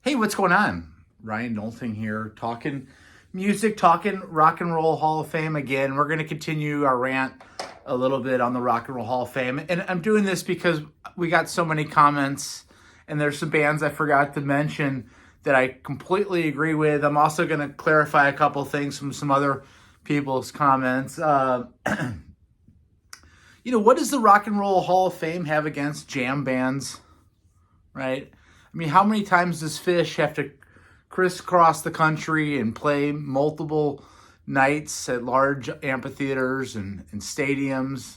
Hey, what's going on? Ryan Nolting here, talking music, talking Rock and Roll Hall of Fame again. We're going to continue our rant a little bit on the Rock and Roll Hall of Fame. And I'm doing this because we got so many comments, and there's some bands I forgot to mention that I completely agree with. I'm also going to clarify a couple things from some other people's comments. What does the Rock and Roll Hall of Fame have against jam bands, right? I mean, how many times does Fish have to crisscross the country and play multiple nights at large amphitheaters and stadiums,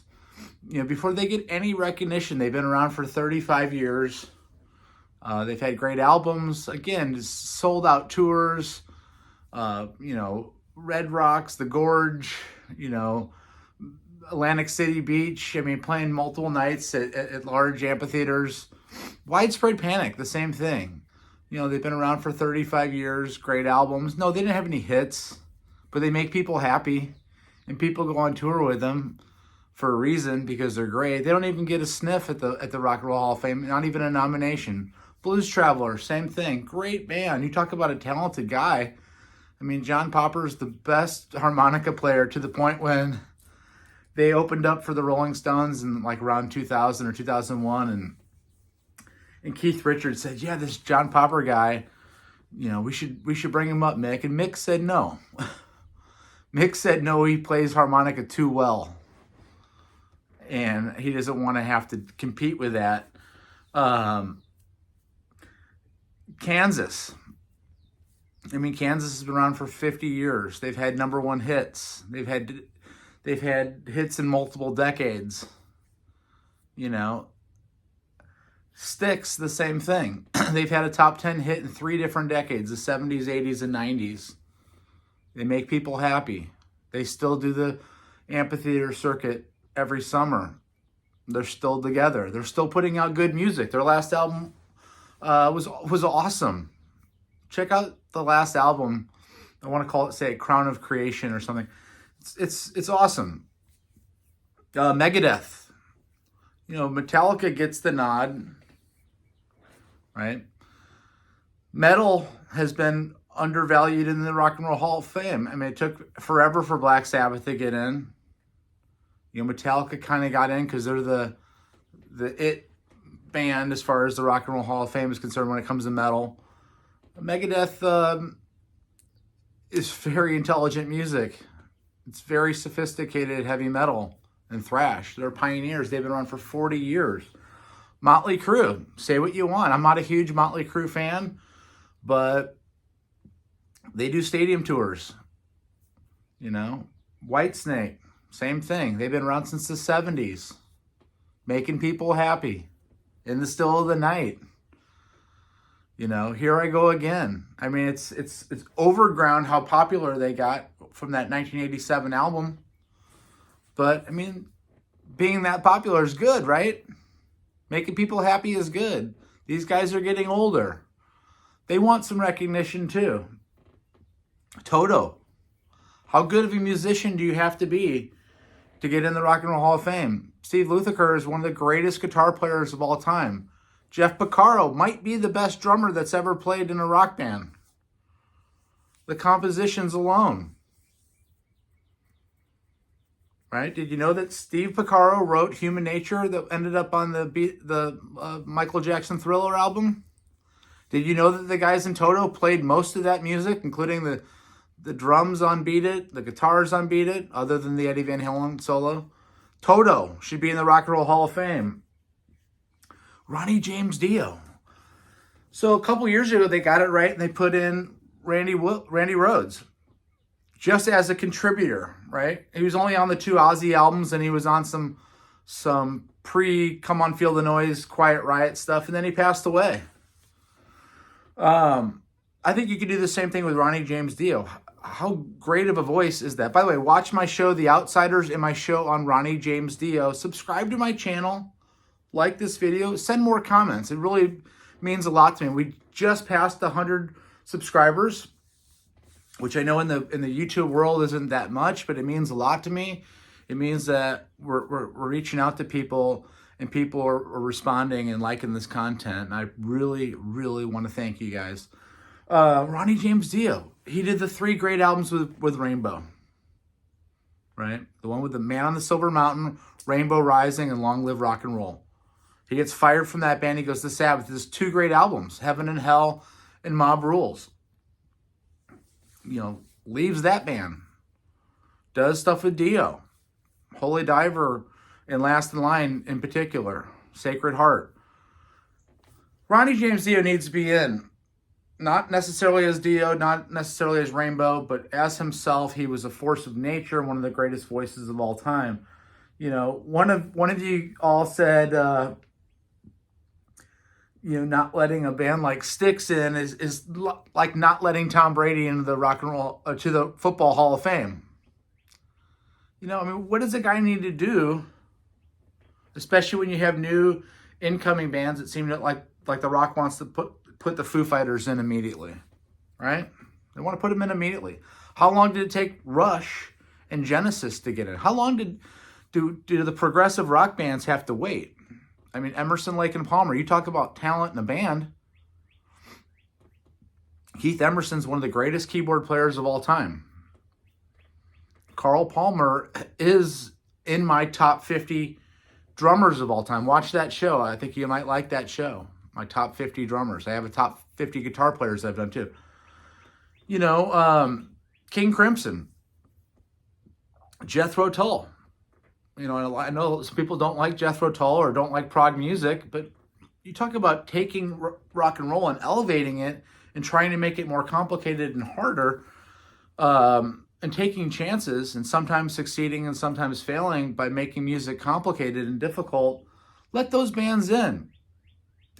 before they get any recognition? They've been around for 35 years. They've had great albums, again, sold out tours, Red Rocks, The Gorge, Atlantic City Beach. I mean, playing multiple nights at large amphitheaters. Widespread Panic, the same thing. They've been around for 35 years, great albums. No, they didn't have any hits, but they make people happy, and people go on tour with them for a reason, because they're great. They don't even get a sniff at the Rock and Roll Hall of Fame, not even a nomination. Blues Traveler, same thing. Great band. You talk about a talented guy. I mean, John Popper's the best harmonica player, to the point when they opened up for the Rolling Stones in like around 2000 or 2001, and Keith Richards said, "Yeah, this John Popper guy, we should bring him up, Mick." And Mick said no. Mick said no, he plays harmonica too well, and he doesn't want to have to compete with that. Kansas. I mean, Kansas has been around for 50 years. They've had number one hits. They've had hits in multiple decades. Styx, the same thing. They've had a top 10 hit in 3 different decades, the 70s, 80s, and 90s. They make people happy. They still do the amphitheater circuit every summer. They're still together. They're still putting out good music. Their last album was awesome. Check out the last album. I want to call it, say, Crown of Creation or something. It's awesome. Megadeth. Metallica gets the nod, right? Metal has been undervalued in the Rock and Roll Hall of Fame. I mean, it took forever for Black Sabbath to get in. Metallica kind of got in because they're the it band as far as the Rock and Roll Hall of Fame is concerned when it comes to metal. Megadeth is very intelligent music. It's very sophisticated heavy metal and thrash. They're pioneers. They've been around for 40 years. Motley Crue, say what you want. I'm not a huge Motley Crue fan, but they do stadium tours. Whitesnake, same thing. They've been around since the 70s, making people happy in the still of the night. Here I go again. I mean, it's overground how popular they got from that 1987 album. But, I mean, being that popular is good, right? Making people happy is good. These guys are getting older. They want some recognition, too. Toto. How good of a musician do you have to be to get in the Rock and Roll Hall of Fame? Steve Lukather is one of the greatest guitar players of all time. Jeff Porcaro might be the best drummer that's ever played in a rock band. The compositions alone. Right? Did you know that Steve Porcaro wrote Human Nature that ended up on the Michael Jackson Thriller album? Did you know that the guys in Toto played most of that music, including the drums on Beat It, the guitars on Beat It, other than the Eddie Van Halen solo? Toto should be in the Rock and Roll Hall of Fame. Ronnie James Dio. So a couple years ago, they got it right, and they put in Randy Rhoads just as a contributor, right? He was only on the 2 Ozzy albums, and he was on some pre-Come On Feel the Noise, Quiet Riot stuff, and then he passed away. I think you could do the same thing with Ronnie James Dio. How great of a voice is that? By the way, watch my show, The Outsiders, and my show on Ronnie James Dio. Subscribe to my channel. Like this video. Send more comments. It really means a lot to me. We just passed 100 subscribers, which I know in the YouTube world isn't that much, but it means a lot to me. It means that we're reaching out to people, and people are responding and liking this content. And I really, really want to thank you guys. Ronnie James Dio, he did the 3 great albums with Rainbow, right? The one with the Man on the Silver Mountain, Rainbow Rising, and Long Live Rock and Roll. He gets fired from that band. He goes to Sabbath. There's 2 great albums, Heaven and Hell and Mob Rules. You know, leaves that band. Does stuff with Dio. Holy Diver and Last in Line in particular. Sacred Heart. Ronnie James Dio needs to be in. Not necessarily as Dio, not necessarily as Rainbow, but as himself. He was a force of nature, one of the greatest voices of all time. You know, one of you all said, you know, not letting a band like Styx in is like not letting Tom Brady into the rock and roll to the Football Hall of Fame. You know, I mean, what does a guy need to do, especially when you have new incoming bands that seem to like The Rock wants to put the Foo Fighters in immediately, right? They want to put them in immediately. How long did it take Rush and Genesis to get in? How long do the progressive rock bands have to wait? I mean, Emerson, Lake, and Palmer, you talk about talent in a band. Keith Emerson's one of the greatest keyboard players of all time. Carl Palmer is in my top 50 drummers of all time. Watch that show. I think you might like that show. My top 50 drummers. I have a top 50 guitar players I've done too. You know, King Crimson, Jethro Tull. You know, I know some people don't like Jethro Tull or don't like prog music, but you talk about taking rock and roll and elevating it and trying to make it more complicated and harder, and taking chances and sometimes succeeding and sometimes failing by making music complicated and difficult. Let those bands in.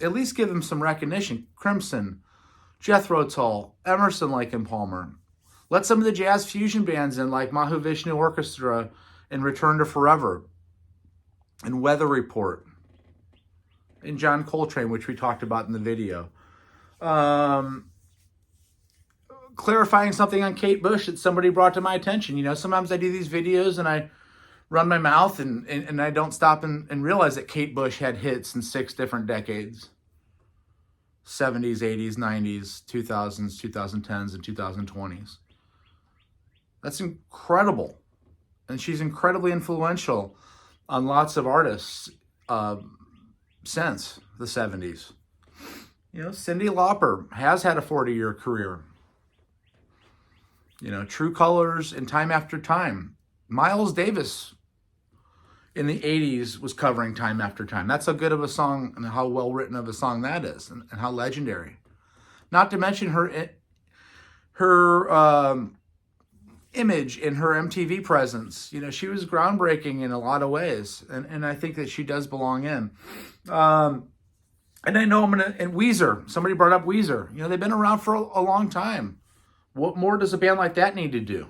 At least give them some recognition. Crimson, Jethro Tull, Emerson, Lake and Palmer. Let some of the jazz fusion bands in like Mahavishnu Orchestra and Return to Forever, and Weather Report, and John Coltrane, which we talked about in the video. Clarifying something on Kate Bush that somebody brought to my attention. You know, sometimes I do these videos and I run my mouth and I don't stop and realize that Kate Bush had hits in 6 different decades. 70s, 80s, 90s, 2000s, 2010s, and 2020s. That's incredible. And she's incredibly influential on lots of artists since the 70s. You know, Cyndi Lauper has had a 40-year career. You know, True Colors and Time After Time. Miles Davis in the 80s was covering Time After Time. That's how good of a song and how well written of a song that is, and how legendary. Not to mention her image in her MTV presence. You know, she was groundbreaking in a lot of ways, and I think that she does belong in. And I know and Weezer, somebody brought up Weezer. You know, they've been around for a long time. What more does a band like that need to do?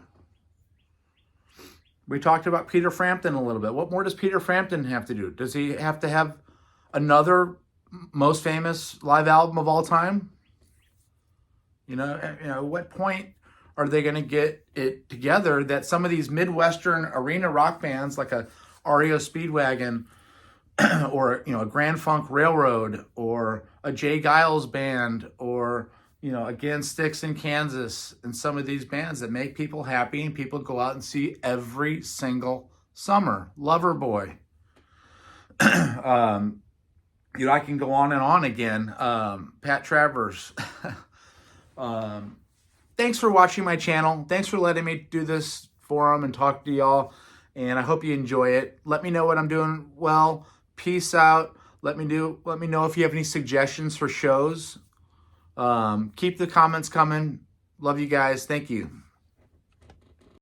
We talked about Peter Frampton a little bit. What more does Peter Frampton have to do? Does he have to have another most famous live album of all time? You know, what point are they going to get it together that some of these Midwestern arena rock bands like a REO Speedwagon or, you know, a Grand Funk Railroad or a Jay Giles band or, you know, again, Styx in Kansas and some of these bands that make people happy and people go out and see every single summer. Loverboy. You know, I can go on and on again. Pat Travers. Thanks for watching my channel. Thanks for letting me do this forum and talk to y'all. And I hope you enjoy it. Let me know what I'm doing well. Peace out. Let me know if you have any suggestions for shows. Keep the comments coming. Love you guys. Thank you.